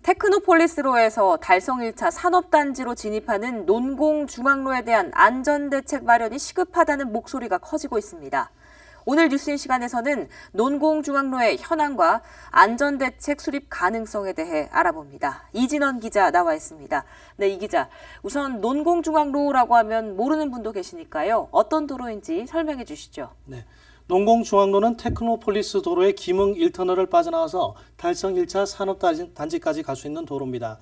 테크노폴리스로에서 달성 1차 산업단지로 진입하는 논공중앙로에 대한 안전대책 마련이 시급하다는 목소리가 커지고 있습니다. 오늘 뉴스인 시간에서는 논공중앙로의 현황과 안전대책 수립 가능성에 대해 알아봅니다. 이진원 기자 나와 있습니다. 네, 이 기자. 우선 논공중앙로라고 하면 모르는 분도 계시니까요. 어떤 도로인지 설명해 주시죠. 네. 논공중앙로는 테크노폴리스 도로의 김흥 1터널을 빠져나와서 달성 1차 산업단지까지 갈 수 있는 도로입니다.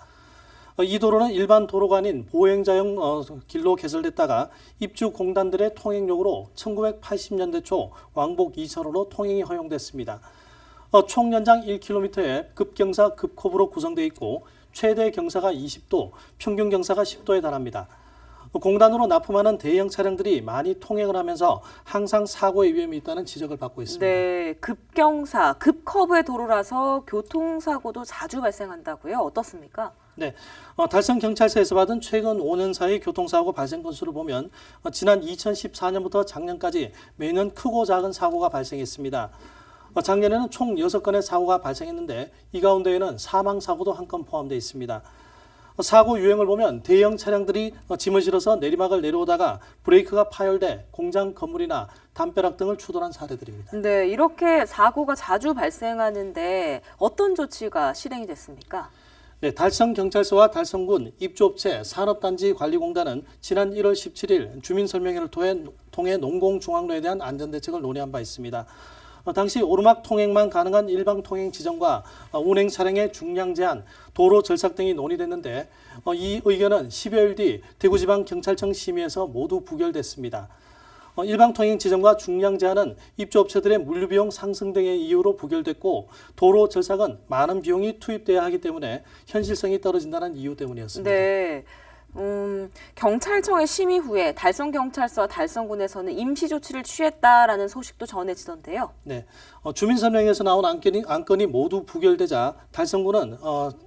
이 도로는 일반 도로가 아닌 보행자용 길로 개설됐다가 입주공단들의 통행용으로 1980년대 초 왕복 2차로로 통행이 허용됐습니다. 총 연장 1km에 급경사, 급커브로 구성되어 있고 최대 경사가 20도, 평균 경사가 10도에 달합니다. 공단으로 납품하는 대형 차량들이 많이 통행을 하면서 항상 사고의 위험이 있다는 지적을 받고 있습니다. 네, 급경사, 급커브의 도로라서 교통사고도 자주 발생한다고요? 어떻습니까? 네, 달성경찰서에서 받은 최근 5년 사이 교통사고 발생 건수를 보면 지난 2014년부터 작년까지 매년 크고 작은 사고가 발생했습니다. 작년에는 총 6건의 사고가 발생했는데 이 가운데에는 사망사고도 한 건 포함되어 있습니다. 사고 유형을 보면 대형 차량들이 짐을 실어서 내리막을 내려오다가 브레이크가 파열돼 공장 건물이나 담벼락 등을 추돌한 사례들입니다. 네, 이렇게 사고가 자주 발생하는데 어떤 조치가 실행이 됐습니까? 네, 달성경찰서와 달성군 입주업체 산업단지관리공단은 지난 1월 17일 주민설명회를 통해 논공중앙로에 대한 안전대책을 논의한 바 있습니다. 당시 오르막 통행만 가능한 일방 통행 지정과 운행 차량의 중량 제한, 도로 절삭 등이 논의됐는데 이 의견은 10여일 뒤 대구지방경찰청 심의에서 모두 부결됐습니다. 일방 통행 지정과 중량 제한은 입주업체들의 물류비용 상승 등의 이유로 부결됐고 도로 절삭은 많은 비용이 투입돼야 하기 때문에 현실성이 떨어진다는 이유 때문이었습니다. 네. 경찰청의 심의 후에 달성경찰서와 달성군에서는 임시 조치를 취했다라는 소식도 전해지던데요. 네, 주민설명회에서 나온 안건이 모두 부결되자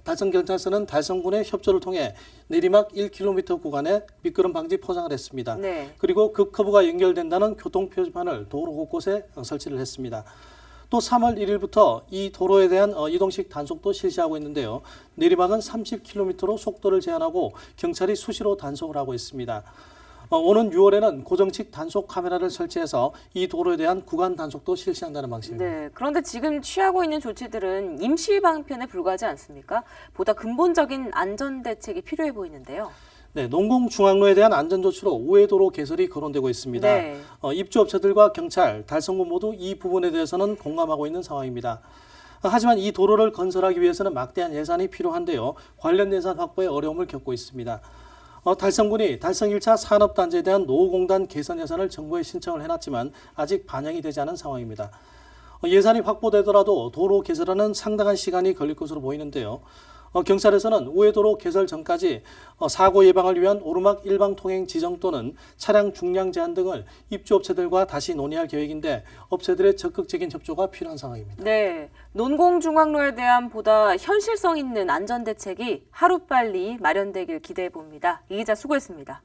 달성경찰서는 달성군의 협조를 통해 내리막 1km 구간에 미끄럼 방지 포장을 했습니다. 네. 그리고 급커브가 연결된다는 교통표지판을 도로 곳곳에 설치를 했습니다. 또 3월 1일부터 이 도로에 대한 이동식 단속도 실시하고 있는데요. 내리막은 30km로 속도를 제한하고 경찰이 수시로 단속을 하고 있습니다. 오는 6월에는 고정식 단속 카메라를 설치해서 이 도로에 대한 구간 단속도 실시한다는 방식입니다. 네, 그런데 지금 취하고 있는 조치들은 임시 방편에 불과하지 않습니까? 보다 근본적인 안전 대책이 필요해 보이는데요. 네, 논공중앙로에 대한 안전조치로 우회도로 개설이 거론되고 있습니다. 네. 입주업체들과 경찰, 달성군 모두 이 부분에 대해서는 공감하고 있는 상황입니다. 하지만 이 도로를 건설하기 위해서는 막대한 예산이 필요한데요. 관련 예산 확보에 어려움을 겪고 있습니다. 달성군이 달성 1차 산업단지에 대한 노후공단 개선 예산을 정부에 신청을 해놨지만 아직 반영이 되지 않은 상황입니다. 예산이 확보되더라도 도로 개설하는 상당한 시간이 걸릴 것으로 보이는데요. 경찰에서는 우회도로 개설 전까지 사고 예방을 위한 오르막 일방 통행 지정 또는 차량 중량 제한 등을 입주업체들과 다시 논의할 계획인데 업체들의 적극적인 협조가 필요한 상황입니다. 네, 논공중앙로에 대한 보다 현실성 있는 안전 대책이 하루빨리 마련되길 기대해 봅니다. 이 기자 수고했습니다.